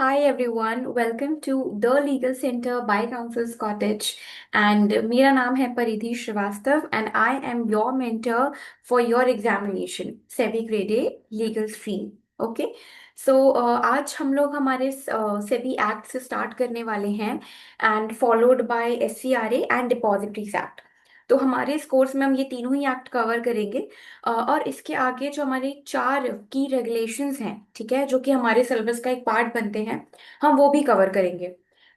Hi everyone, welcome to the Legal Center by Counsel's Cottage. And मेरा नाम है Paridhi Shrivastava and I am your mentor for your examination, SEBI grade A legal stream. Okay. So आज हम लोग हमारे SEBI act से start करने वाले हैं and followed by SCRA and depositories act. तो हमारे इस कोर्स में हम ये तीनों ही एक्ट कवर करेंगे. और इसके आगे जो हमारे चार की रेगुलेशंस हैं, ठीक है, जो कि हमारे सिलेबस का एक पार्ट बनते हैं, हम वो भी कवर करेंगे.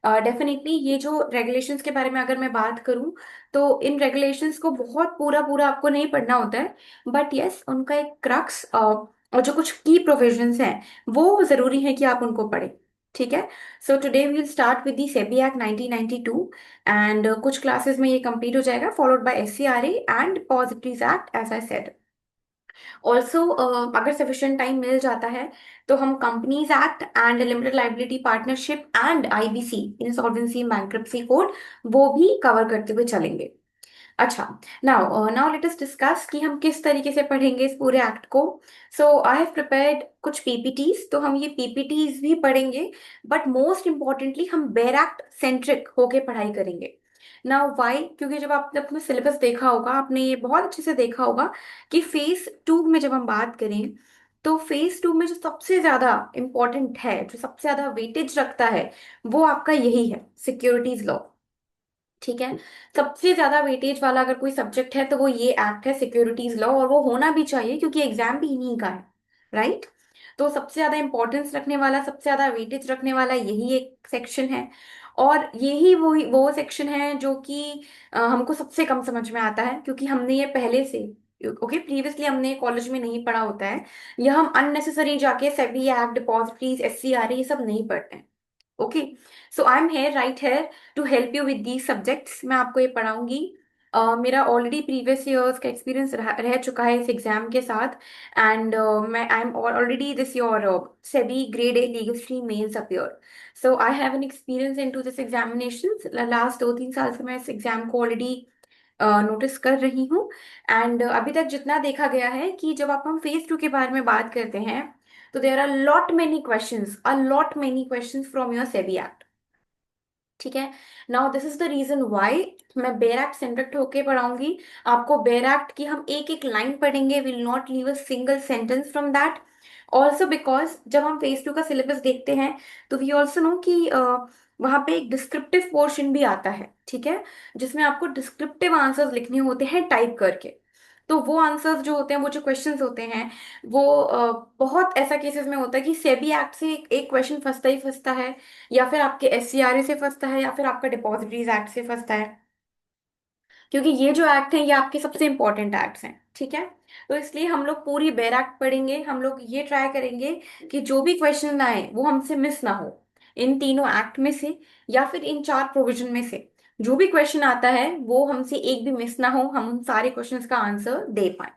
डेफिनेटली ये जो रेगुलेशंस के बारे में अगर मैं बात करूं तो इन रेगुलेशंस को बहुत पूरा पूरा आपको नहीं पढ़ना होता है. बट यस, उनका एक क्रक्स और जो कुछ की प्रोविजंस हैं वो जरूरी है कि आप उनको पढ़ें. ठीक है. So today we will start with the SEBI act 1992 and कुछ क्लासेस में ये कंप्लीट हो जाएगा followed by SCRA and depositories act as I said. Also अगर सफिशिएंट टाइम मिल जाता है तो हम companies act and limited liability partnership and IBC insolvency bankruptcy code वो भी कवर करते हुए चलेंगे. अच्छा. Now now let us discuss कि हम किस तरीके से पढ़ेंगे इस पूरे एक्ट को. सो आई हैव प्रिपेयर्ड कुछ PPTs, तो हम ये PPTs भी पढ़ेंगे. बट मोस्ट इम्पॉर्टेंटली हम बेर एक्ट सेंट्रिक होके पढ़ाई करेंगे. नाउ वाई, क्योंकि जब आपने अपना सिलेबस देखा होगा, आपने ये बहुत अच्छे से देखा होगा कि फेज टू में जब हम बात करें तो फेज टू में जो सबसे ज्यादा इंपॉर्टेंट है, जो सबसे ज्यादा वेटेज रखता है, वो आपका यही है, सिक्योरिटीज लॉ. ठीक है. सबसे ज्यादा वेटेज वाला अगर कोई सब्जेक्ट है तो वो ये एक्ट है, सिक्योरिटीज लॉ, और वो होना भी चाहिए क्योंकि एग्जाम भी इन्हीं का है. राइट. तो सबसे ज्यादा इंपॉर्टेंस रखने वाला, सबसे ज्यादा वेटेज रखने वाला यही एक सेक्शन है. और यही वो सेक्शन है जो कि हमको सबसे कम समझ में आता है क्योंकि हमने ये पहले से, ओके, प्रीवियसली हमने कॉलेज में नहीं पढ़ा होता है. या हम अननेसेसरी जाके सेबी एक्ट, डिपॉजिटरीज, SCRA ये सब नहीं पढ़ते हैं. Okay. So I am here, right here, to help you with the subjects. मैं आपको ये पढ़ाऊंगी. मेरा ऑलरेडी प्रीवियस ईयर्स का एक्सपीरियंस रह चुका है इस एग्जाम के साथ. एंड मैं I am already this your SEBI grade A legal stream mains appear. So I have an experience in to this examination. Last 2-3 साल से मैं इस एग्जाम को ऑलरेडी नोटिस कर रही हूँ. एंड अभी तक जितना देखा गया है कि जब आप हम फेज टू के बारे में बात करते हैं तो there are lot many questions from your SEBI act. ठीक है. Now this is the reason why मैं बेयर एक्ट सेंट्रिक होके पढ़ाऊंगी. आपको बेयर एक्ट की हम एक एक लाइन पढ़ेंगे, will not leave a single sentence from that. Also because जब हम फेज टू का सिलेबस देखते हैं तो वी ऑल्सो नो कि वहां पे एक डिस्क्रिप्टिव पोर्शन भी आता है. ठीक है. जिसमें आपको डिस्क्रिप्टिव आंसर्स लिखने होते हैं टाइप करके. तो वो आंसर्स जो होते हैं, वो जो क्वेश्चंस होते हैं, वो बहुत ऐसा केसेस में होता है कि सेबी एक्ट से एक क्वेश्चन फंसता ही फंसता है, या फिर आपके SCRA से फंसता है, या फिर आपका डिपॉजिटरीज एक्ट से फंसता है. क्योंकि ये जो एक्ट हैं ये आपके सबसे इंपॉर्टेंट एक्ट्स हैं. ठीक है. तो इसलिए हम लोग पूरी बेर एक्ट पढ़ेंगे. हम लोग ये ट्राई करेंगे कि जो भी क्वेश्चन आए वो हमसे मिस ना हो इन तीनों एक्ट में से, या फिर इन चार प्रोविजन में से. जो भी क्वेश्चन आता है वो हमसे एक भी मिस ना हो, हम उन सारे क्वेश्चंस का आंसर दे पाए.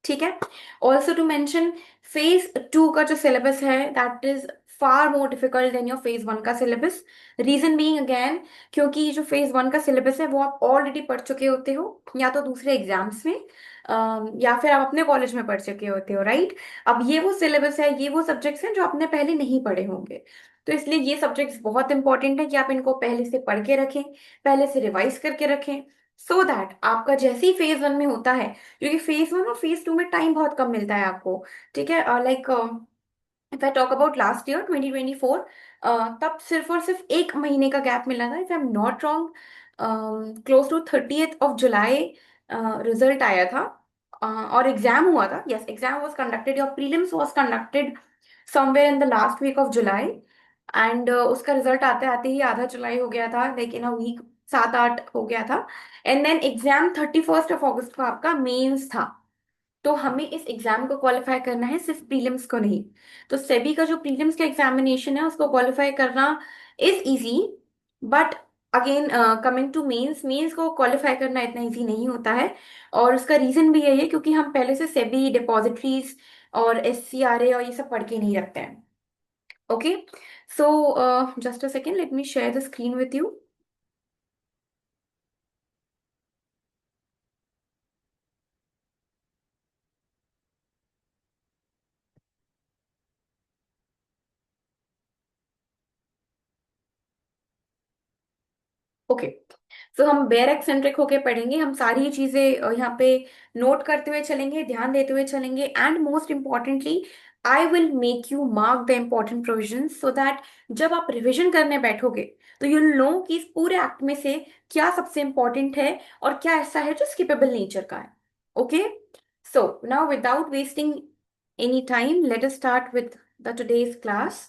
ठीक है. Also to mention, phase two का जो सिलेबस है that is far more difficult than your phase one का सिलेबस. रीजन बीइंग अगेन, क्योंकि जो फेज वन का सिलेबस है वो आप ऑलरेडी पढ़ चुके होते हो, या तो दूसरे एग्जाम्स में, या फिर आप अपने कॉलेज में पढ़ चुके होते हो. राइट. अब ये वो सिलेबस है, ये वो सब्जेक्ट्स हैं जो आपने पहले नहीं पढ़े होंगे. तो इसलिए ये सब्जेक्ट्स बहुत इंपॉर्टेंट है कि आप इनको पहले से पढ़ के रखें, पहले से रिवाइज करके रखें, सो दैट आपका जैसे ही फेज वन में होता है, क्योंकि फेज वन और फेज टू में टाइम बहुत कम मिलता है आपको. ठीक है. Like if I talk about last year 2024, तब सिर्फ और सिर्फ एक महीने का गैप मिला था, if I am not wrong. Close to 30th of July result आया था. और एग्जाम हुआ था. Yes, exam was conducted, your prelims was conducted somewhere in the last week of July. And उसका रिजल्ट आते आते ही आधा जुलाई हो गया था, लाइक इन अ वीक, 7-8 हो गया था. And then exam 31st of August को आपका मेंस था. तो हमें इस एग्जाम को क्वालिफाई करना है, सिर्फ प्रीलिम्स को नहीं. तो सेबी का जो प्रीलिम्स का एग्जामिनेशन है उसको क्वालिफाई करना is easy. But again, coming to mains, mains को क्वालिफाई करना इतना इजी नहीं होता है. और उसका रीजन भी यही है क्योंकि हम पहले से सेबी, डिपॉजिटरीज और SCRA और ये सब पढ़ के नहीं रखते हैं. Okay. So just a second, let me share the screen with you. Okay, तो हम बेयर एक्सेंट्रिक होके पढ़ेंगे, हम सारी चीजें यहाँ पे नोट करते हुए चलेंगे, ध्यान देते हुए चलेंगे, and most importantly I will make you mark the important provisions so that जब आप रिविजन करने बैठोगे तो यू नो कि इस पूरे एक्ट में से क्या सबसे इम्पॉर्टेंट है और क्या ऐसा है जो स्किपेबल नेचर का है। Okay, so now without wasting any time let us start with the today's class.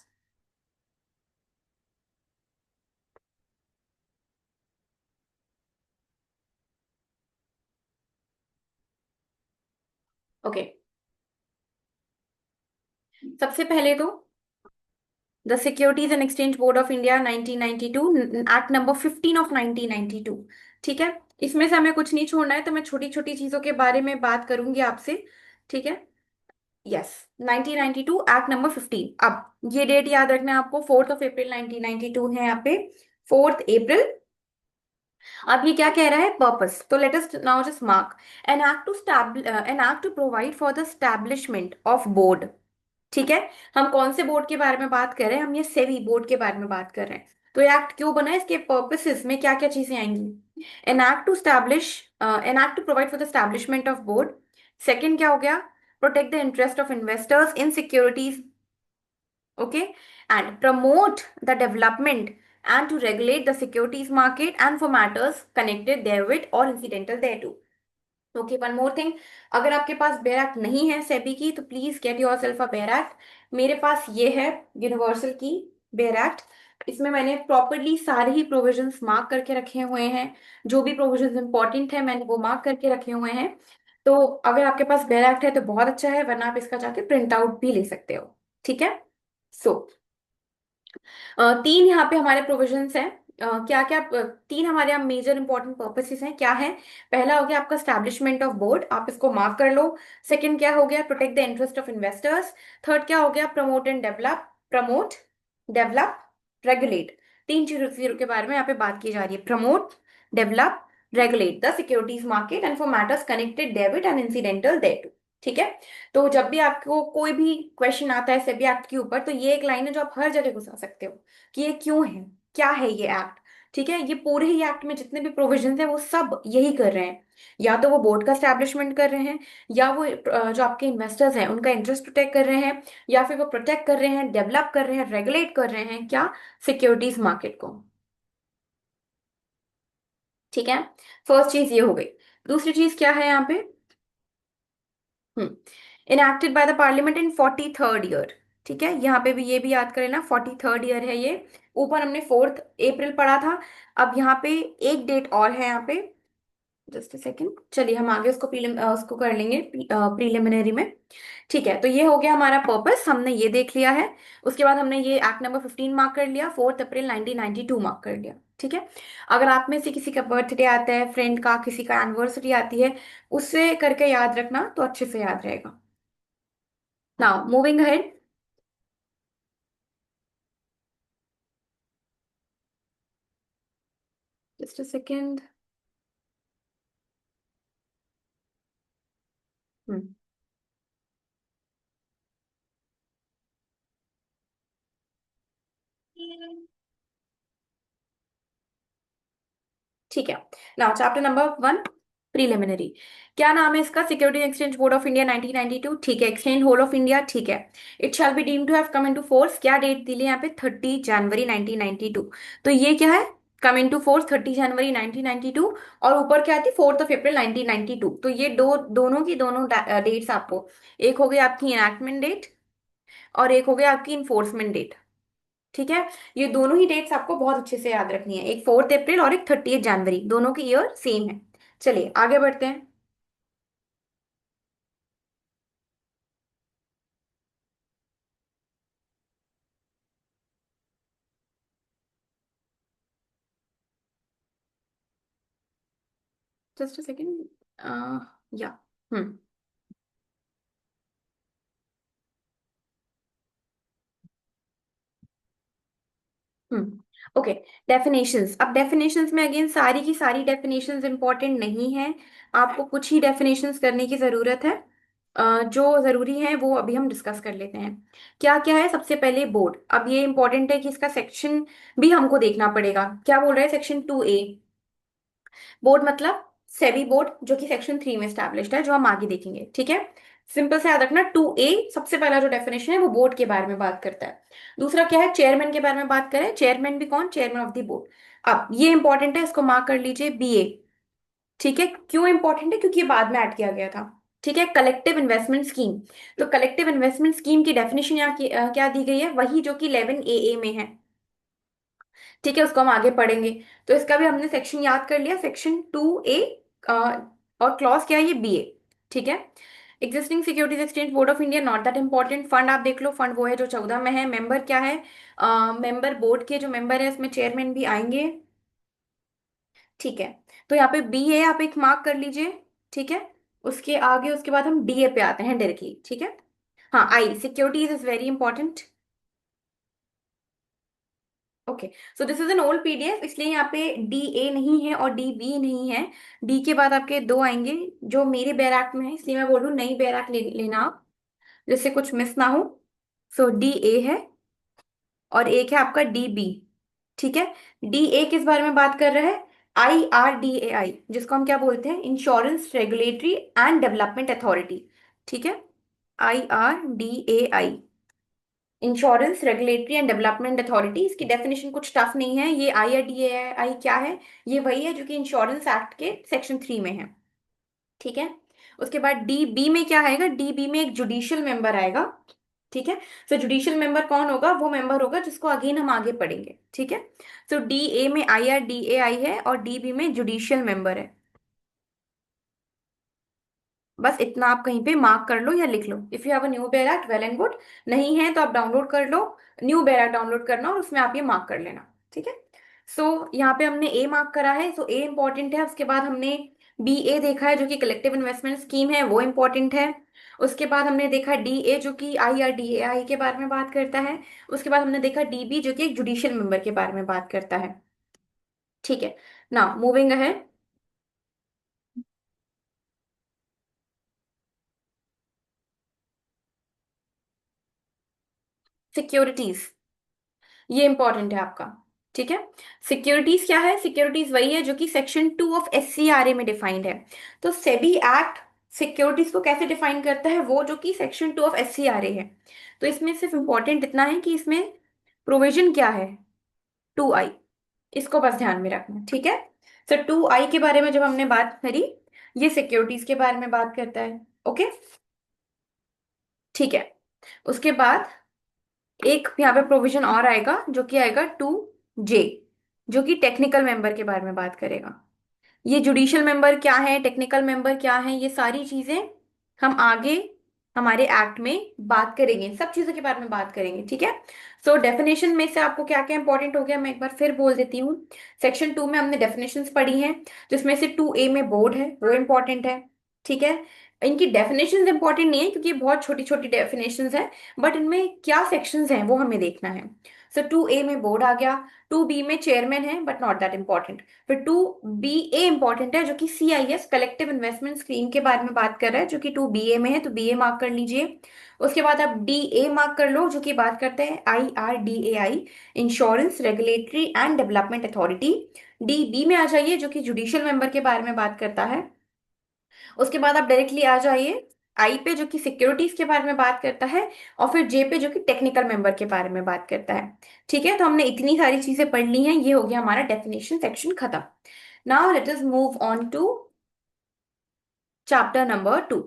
Okay, सबसे पहले तो the securities and exchange board of India 1992, act number 15 of 1992। ठीक है, इसमें से हमें कुछ नहीं छोड़ना है, तो मैं छोटी छोटी चीजों के बारे में बात करूंगी आपसे। ठीक है, यस, 1992 एक्ट नंबर 15। अब ये डेट याद रखना है आपको, 4 अप्रैल 1992 है यहाँ पे, 4 अप्रैल। अब ये क्या कह रहा है, पर्पस, तो let us now just mark an act to provide for the establishment of board. ठीक है, हम कौन से बोर्ड के बारे में बात कर रहे हैं, हम ये सेवी बोर्ड के बारे में बात कर रहे हैं। तो ये एक्ट क्यों बना है, इसके पर्पसेस में क्या क्या चीजें आएंगी। An act to provide for the establishment of board. Second क्या हो गया, protect the interest of investors in securities. Okay, and promote the development and to regulate the securities market and for matters connected therewith और incidental thereto. Okay, one more thing, अगर आपके पास bare act नहीं है सेबी की, तो please get your self a bare act. मेरे पास ये है, यूनिवर्सल की बेयर एक्ट। इसमें मैंने प्रॉपरली सारे ही प्रोविजंस मार्क करके रखे हुए हैं, जो भी प्रोविजंस इंपॉर्टेंट है मैंने वो मार्क करके रखे हुए हैं। तो अगर आपके पास बेयर एक्ट है तो बहुत अच्छा है, वरना आप इसका जाके प्रिंट आउट भी ले सकते हो। ठीक है, सो तीन यहाँ पे हमारे प्रोविजंस हैं। क्या क्या तीन हमारे यहाँ मेजर इंपॉर्टेंट पर्पसेस हैं, क्या है। पहला हो गया आपका स्टैब्लिशमेंट ऑफ बोर्ड, आप इसको मार्क कर लो। सेकंड क्या हो गया, protect the interest of investors. Third क्या हो गया, प्रमोट, रेगुलेट। तीन चीजों के बारे में यहाँ पे बात की जा रही है, promote, develop, regulate the securities market and for matters connected debit and incidental thereto. ठीक है, तो जब भी आपको कोई भी क्वेश्चन आता है सेबी एक्ट के ऊपर, तो ये एक लाइन है जो आप हर जगह घुसा सकते हो कि ये क्यों है, क्या है ये एक्ट। ठीक है, ये पूरे ही एक्ट में जितने भी प्रोविजंस हैं वो सब यही कर रहे हैं, या तो वो बोर्ड का स्टैब्लिशमेंट कर रहे हैं, या वो जो आपके इन्वेस्टर्स हैं उनका इंटरेस्ट प्रोटेक्ट कर रहे हैं, या फिर वो प्रोटेक्ट कर रहे हैं, डेवलप कर रहे हैं, रेगुलेट कर रहे हैं क्या, सिक्योरिटीज मार्केट को। ठीक है, फर्स्ट चीज ये हो गई। दूसरी चीज क्या है यहाँ पे, enacted by the parliament in 43rd year. ठीक है, यहाँ पे भी ये भी याद करें ना, 43rd ईयर है ये। ऊपर हमने 4 अप्रैल पढ़ा था, अब यहाँ पे एक डेट और है यहाँ पे, जस्ट अ सेकेंड, चलिए हम आगे उसको कर लेंगे प्रीलिमिनरी में। ठीक है, तो ये हो गया हमारा पर्पस, हमने ये देख लिया है। उसके बाद हमने ये एक्ट नंबर 15 मार्क कर लिया, 4 अप्रैल 1992 मार्क कर लिया। ठीक है, अगर आप में से किसी का बर्थडे आता है, फ्रेंड का किसी का एनिवर्सरी आती है, उससे करके याद रखना तो अच्छे से याद रहेगा। Now moving ahead, just a second. ठीक है, नाउ चैप्टर नंबर 1, प्रीलिमिनरी। क्या नाम है इसका, security exchange board of India 1992। ठीक है, एक्सचेंज होल ऑफ इंडिया। ठीक है, it shall be deemed to have come into force, क्या डेट दी है यहाँ पे, 30 जनवरी 1992। तो ये क्या है, कम इनटू फोर्स 30 जनवरी 1992, और ऊपर क्या थी, 4 अप्रैल 1992। तो ये दोनों की दोनों डेट्स आपको, एक हो गई आपकी इनैक्टमेंट डेट और एक हो गया आपकी इन्फोर्समेंट डेट। ठीक है, ये दोनों ही डेट्स आपको बहुत अच्छे से याद रखनी है, एक 4 अप्रैल और एक 30 जनवरी, दोनों की ईयर सेम है। चलिए आगे बढ़ते हैं। जस्ट अ सेकेंड, या, हम्म ओके, डेफिनेशंस। अब डेफिनेशंस में अगेन सारी की सारी डेफिनेशंस इंपॉर्टेंट नहीं है, आपको कुछ ही डेफिनेशंस करने की जरूरत है। जो जरूरी है वो अभी हम डिस्कस कर लेते हैं। क्या क्या है? सबसे पहले बोर्ड। अब ये इंपॉर्टेंट है कि इसका सेक्शन भी हमको देखना पड़ेगा। क्या बोल रहा है सेक्शन 2A? बोर्ड मतलब सेबी बोर्ड, जो कि सेक्शन 3 में स्टैब्लिश्ड है, जो हम आगे देखेंगे। ठीक है, सिंपल से याद रखना। 2A सबसे पहला जो डेफिनेशन है वो बोर्ड के बारे में बात करता है। दूसरा क्या है? चेयरमैन के बारे में बात करें। चेयरमैन भी कौन? Chairman of the board. अब ये इंपॉर्टेंट है, इसको मार्क कर लीजिए, BA। ठीक है, क्यों इंपॉर्टेंट है? क्योंकि ये बाद में ऐड किया गया था। ठीक है, कलेक्टिव इन्वेस्टमेंट स्कीम। तो कलेक्टिव इन्वेस्टमेंट स्कीम की डेफिनेशन यहाँ क्या दी गई है? वही जो कि 11AA में है। ठीक है, उसको हम आगे पढ़ेंगे। तो इसका भी हमने सेक्शन याद कर लिया, सेक्शन 2A। और क्लॉज क्या है? ये BA। ठीक है, existing securities exchange board of India, not that important. Fund आप देख लो, फंड वो है जो 14 में है। मेंबर क्या है? मेंबर बोर्ड के जो मेंबर है उसमें चेयरमैन भी आएंगे। ठीक है, तो यहाँ पे BA आप एक मार्क कर लीजिए। ठीक है, उसके आगे उसके बाद हम DA पे आते हैं डायरेक्टली। ठीक है, हाँ, I securities is very important. Okay, so this is an old PDF, इसलिए यहाँ पे DA नहीं है और DB नहीं है। डी के बाद आपके दो आएंगे जो मेरे बैराक में है, इसलिए मैं बोल रही हूँ नई बैराक लेना आप, जिससे कुछ मिस ना हो। सो DA है, और एक है आपका DB। ठीक है, DA किस बारे में बात कर रहा है? IRDAI, जिसको हम क्या बोलते हैं? Insurance regulatory and development authority. ठीक है, IRDAI, insurance regulatory and development authority. इसकी डेफिनेशन कुछ टफ नहीं है। ये IRDAI क्या है? ये वही है जो कि इंश्योरेंस एक्ट के सेक्शन 3 में है। ठीक है, उसके बाद DB में क्या आएगा? DB में एक जुडिशियल मेंबर आएगा। ठीक है, सो जुडिशियल मेंबर कौन होगा? वो मेंबर होगा जिसको अगेन हम आगे पढ़ेंगे। ठीक है, सो DA में IRDAI है और DB में जुडिशियल मेंबर है। बस इतना आप कहीं पे मार्क कर लो या लिख लो। If you have a new bare act, well and good. नहीं है तो आप डाउनलोड कर लो। न्यू बेयर एक्ट डाउनलोड करना और उसमें आप ये मार्क कर लेना। ठीक है, सो यहाँ पे हमने A मार्क करा है, सो A इंपॉर्टेंट है। उसके बाद हमने BA देखा है जो कि कलेक्टिव इन्वेस्टमेंट स्कीम है, वो इंपॉर्टेंट है। उसके बाद हमने देखा DA जो कि IRDAI के बारे में बात करता है। उसके बाद हमने देखा DB जो कि एक जुडिशियल मेंबर के बारे में बात करता है। ठीक है, नाउ मूविंग अहेड। सिक्योरिटीज, ये इंपॉर्टेंट है आपका। ठीक है, सिक्योरिटीज क्या है? सिक्योरिटीज वही है जो कि सेक्शन 2 ऑफ SCRA में डिफाइंड है। तो सेबी एक्ट सिक्योरिटीज को कैसे डिफाइन करता है? वो जो कि सेक्शन 2 ऑफ SCRA है। तो इसमें सिर्फ इंपॉर्टेंट इतना है कि इसमें प्रोविजन क्या है? 2I, इसको बस ध्यान में रखना। ठीक है, सो 2I के बारे में जब हमने बात करी, ये सिक्योरिटीज के बारे में बात करता है। ओके, ठीक है, उसके बाद एक यहाँ पे प्रोविजन और आएगा जो कि आएगा 2J, जो कि टेक्निकल मेंबर के बारे में बात करेगा। ये जुडिशियल मेंबर क्या है, टेक्निकल मेंबर क्या है, ये सारी चीजें हम आगे हमारे एक्ट में बात करेंगे। सब चीजों के बारे में बात करेंगे। ठीक है, सो डेफिनेशन में से आपको क्या क्या इंपॉर्टेंट हो गया मैं एक बार फिर बोल देती हूँ। सेक्शन 2 में हमने डेफिनेशंस पढ़ी हैं, जिसमें से 2A में बोर्ड है, वो इंपॉर्टेंट है। ठीक है, इनकी डेफिनेशंस इंपॉर्टेंट नहीं है क्योंकि ये बहुत छोटी छोटी डेफिनेशंस हैं, बट इनमें क्या सेक्शंस हैं वो हमें देखना है। सो 2A में बोर्ड आ गया। 2B में चेयरमैन है, बट नॉट दैट इंपॉर्टेंट। फिर 2BA इंपॉर्टेंट है, जो कि CIS कलेक्टिव इन्वेस्टमेंट स्कीम के बारे में बात कर रहा है, जो कि 2BA में है, तो BA मार्क कर लीजिए। उसके बाद आप DA मार्क कर लो, जो कि बात करते हैं IRDAI, insurance regulatory and development authority. DB में आ जाइए, जो कि जुडिशियल मेंबर के बारे में बात करता है। उसके बाद आप डायरेक्टली आ जाइए I पे, जो कि सिक्योरिटीज के बारे में बात करता है। और फिर J पे, जो कि टेक्निकल मेंबर के बारे में बात करता है। ठीक है, तो हमने इतनी सारी चीजें पढ़ ली हैं, ये हो गया हमारा डेफिनेशन सेक्शन खत्म। Now let us move on to chapter number 2।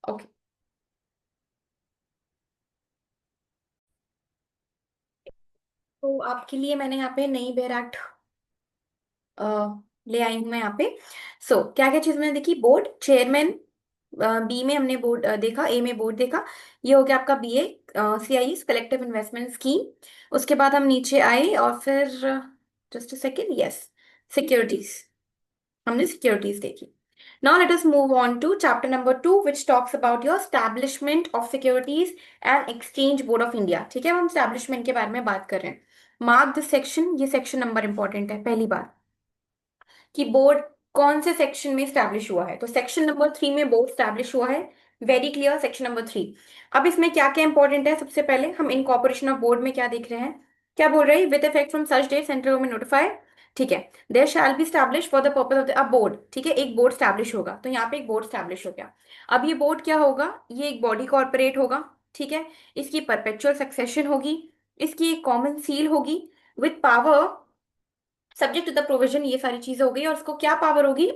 Okay, तो आपके लिए मैंने यहाँ पे नई बेर एक्ट ले आई हूं मैं यहाँ पे। सो क्या क्या चीज मैंने देखी? Board, chairman. B में हमने बोर्ड देखा, A में बोर्ड देखा। ये हो गया आपका BA, CI collective investment scheme. उसके बाद हम नीचे आए और फिर just a second, yes, securities, हमने सिक्योरिटीज देखी। Now let us move on to chapter number 2, which talks about your establishment of Securities and Exchange Board of India। ठीक है, हम establishment के बारे में बात कर रहे हैं। मार्क द सेक्शन, ये सेक्शन नंबर इंपॉर्टेंट है पहली बार। कि बोर्ड कौन से सेक्शन में स्टैब्लिश हुआ है? तो सेक्शन नंबर 3 में बोर्ड स्टैब्लिश हुआ है। Very clear, section number 3। अब इसमें क्या क्या इंपॉर्टेंट है? सबसे पहले हम इनकॉर्पोरेशन ऑफ बोर्ड में क्या देख रहे हैं? क्या बोल रहे हैं? With effect from such day central government notify. ठीक है। There shall be establish for the purpose of the board. ठीक है, एक बोर्ड स्टैब्लिश होगा, तो यहाँ पे एक बोर्ड स्टैब्लिश हो गया। अब ये बोर्ड क्या होगा? ये एक बॉडी कॉर्पोरेट होगा। ठीक है। इसकी परपेचुअल सक्सेशन होगी। इसकी एक कॉमन सील होगी with power subject to the provision. ये सारी चीजें हो गई, और उसको क्या पावर होगी?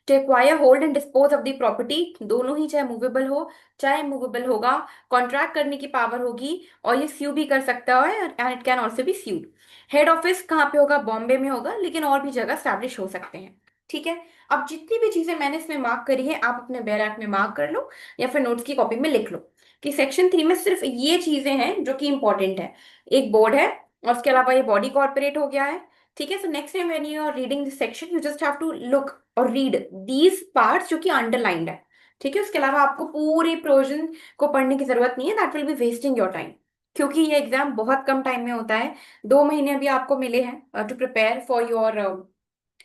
To acquire, hold and dispose of the property. दोनों ही, चाहे मूवेबल हो चाहे इमूवेबल होगा, कॉन्ट्रैक्ट करने की पावर होगी। और ये स्यू भी कर सकता है, and it can also be sued. Head office कहाँ पे होगा? बॉम्बे में होगा, लेकिन और भी जगह स्टैब्लिश हो सकते हैं। ठीक है। अब जितनी भी चीजें मैंने इसमें मार्क करी है, आप अपने बैराक में मार्क कर लो या फिर नोट्स की कॉपी में लिख लो कि सेक्शन 3 में सिर्फ ये चीजें हैं जो कि इंपॉर्टेंट है। एक बोर्ड है, और उसके अलावा ये बॉडी कॉर्पोरेट हो गया है। ठीक है। So next time when you are reading this section, you just have to look और रीड दीज पार्ट्स जो कि अंडरलाइंड है। ठीक है। उसके अलावा आपको पूरे प्रोविजन को पढ़ने की जरूरत नहीं है, that will be wasting your time. क्योंकि ये एग्जाम बहुत कम टाइम में होता है। 2 महीने अभी आपको मिले हैं to prepare for your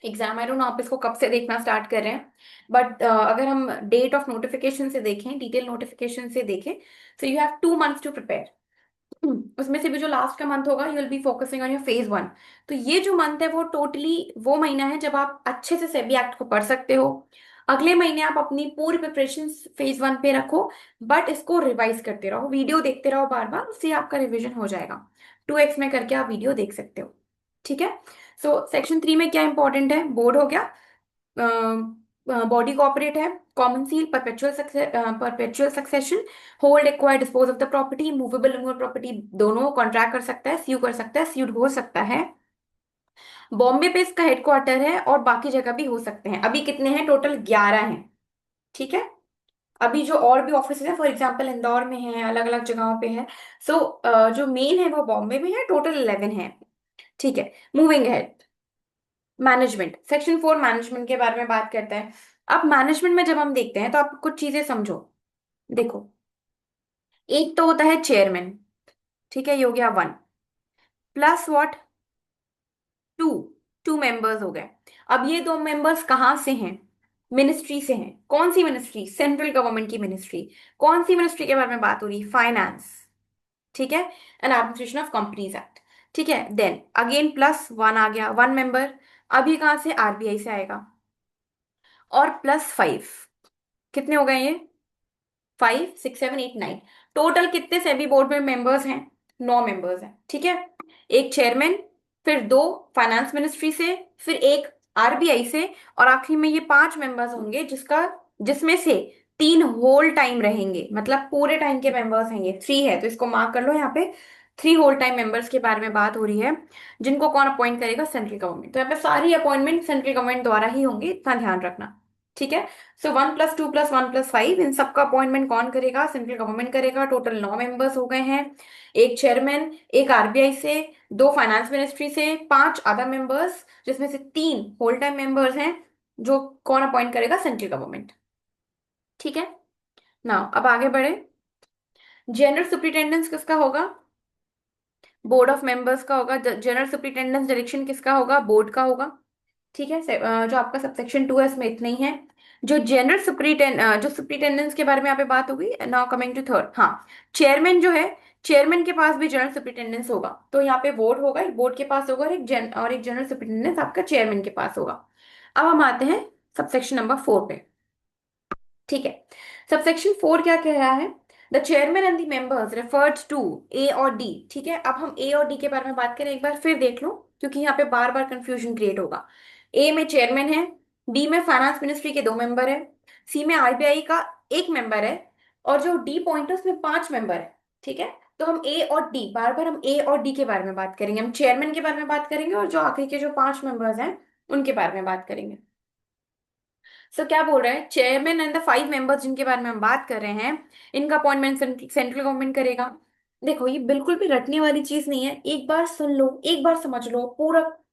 exam. I don't know आप इसको कब से देखना स्टार्ट कर रहे हैं, बट अगर हम डेट ऑफ नोटिफिकेशन से देखें, डिटेल नोटिफिकेशन से देखें, so you have 2 months to prepare. उसमें से भी जो लास्ट का मंथ होगा, you will be focusing on your phase 1। तो ये जो मंथ है वो टोटली वो महीना है जब आप अच्छे से सेबी एक्ट को पढ़ सकते हो। अगले महीने आप अपनी पूरी प्रिपरेशन फेज 1 पे रखो, बट इसको रिवाइज करते रहो, वीडियो देखते रहो बार बार, उससे आपका रिवीजन हो जाएगा। 2x में करके आप वीडियो देख सकते हो। ठीक है। सो सेक्शन 3 में क्या इंपॉर्टेंट है? बोर्ड हो गया, बॉडी कॉर्पोरेट है, common seal, perpetual succession, hold, acquire, dispose of the property, movable immovable property दोनों, कॉन्ट्रैक्ट कर सकता है, स्यू कर सकता है, स्यूड हो सकता है। बॉम्बे पे इसका हेडक्वार्टर है, और बाकी जगह भी हो सकते हैं। अभी कितने हैं? टोटल 11 हैं। ठीक है। अभी जो और भी ऑफिस है, फॉर एग्जाम्पल इंदौर में है, अलग अलग जगहों पे है। सो जो मेन है वो बॉम्बे में है, टोटल 11 है। ठीक है। मूविंग है मैनेजमेंट, सेक्शन 4 मैनेजमेंट के बारे में बात करता है। अब मैनेजमेंट में जब हम देखते हैं तो आप कुछ चीजें समझो। देखो, एक तो होता है चेयरमैन। ठीक है, ये हो गया 1, प्लस व्हाट, 2। 2 मेंबर्स हो गए। अब ये 2 मेंबर्स कहाँ से हैं? मिनिस्ट्री से हैं। कौन सी मिनिस्ट्री? सेंट्रल गवर्नमेंट की मिनिस्ट्री। कौन सी मिनिस्ट्री के बारे में बात हो रही? फाइनेंस। ठीक है। And administration of companies act. ठीक है। देन अगेन +1 आ गया, 1 मेंबर। अभी कहाँ से? आरबीआई से आएगा। और +5, कितने हो गए ये? 5 6 7 8 9। टोटल कितने सेबी बोर्ड में मेंबर्स हैं? 9 मेंबर्स हैं। ठीक है। एक चेयरमैन, फिर 2 फाइनेंस मिनिस्ट्री से, फिर एक आरबीआई से, और आखिरी में ये 5 मेंबर्स होंगे, जिसमें से 3 होल टाइम रहेंगे, मतलब पूरे टाइम के मेंबर्स हैं। ये 3 है, तो इसको मार्क कर लो यहाँ पे। 3 होल टाइम मेंबर्स के बारे में बात हो रही है, जिनको कौन अपॉइंट करेगा? Central government. तो यहाँ पे सारी अपॉइंटमेंट सेंट्रल गवर्नमेंट द्वारा ही होंगी, इतना ध्यान रखना। ठीक है। सो 1 + 2 + 1 + 5, इन सबका अपॉइंटमेंट कौन करेगा? सेंट्रल गवर्नमेंट करेगा। टोटल 9 मेंबर्स हो गए हैं। एक चेयरमैन, एक आरबीआई से, 2 फाइनेंस मिनिस्ट्री से, 5 अदर मेंबर्स, जिसमें से 3 होल टाइम मेंबर्स हैं, जो कौन अपॉइंट करेगा? Central government. ठीक है। नाउ अब आगे बढ़े। जनरल सुपरिटेंडेंस किसका होगा? बोर्ड ऑफ मेंबर्स का होगा। जनरल सुपरिटेंडेंस डायरेक्शन किसका होगा? बोर्ड का होगा। ठीक है। जो आपका सबसेक्शन 2 है, इसमें इतना ही है। जो सुपरिटेंडेंस के बारे में यहाँ पे बात होगी। नाउ कमिंग टू थर्ड, हाँ, चेयरमैन जो है, चेयरमैन के पास भी जनरल सुपरिटेंडेंस होगा। तो यहाँ पे बोर्ड होगा, एक बोर्ड के पास होगा, और एक जनरल सुपरिटेंडेंस आपका चेयरमैन के पास होगा। अब हम आते हैं सबसेक्शन नंबर 4 पे। ठीक है। सबसेक्शन 4 क्या कह रहा है? The chairman and the members referred to A और डी। ठीक है। अब हम ए और डी के बारे में बात करें, एक बार फिर देख लो, क्योंकि यहाँ पे बार बार कंफ्यूजन क्रिएट होगा। ए में चेयरमैन है, डी में फाइनेंस मिनिस्ट्री के 2 मेंबर है, सी में आरबीआई का 1 मेंबर है, और जो डी पॉइंट है उसमें 5 मेंबर है। ठीक है। तो हम ए और डी, बार बार हम ए और डी के बारे में बात करेंगे, हम चेयरमैन के बारे में बात करेंगे, और जो आखिरी के जो 5 मेंबर्स हैं उनके बारे में बात करेंगे। सो क्या बोल रहे हैं? चेयरमैन एंड द 5 मेंबर्स जिनके बारे में हम बात कर रहे हैं, इनका अपॉइंटमेंट सेंट्रल गवर्नमेंट करेगा। देखो, ये बिल्कुल भी रटने वाली चीज नहीं है, एक बार सुन लो, एक बार समझ लो,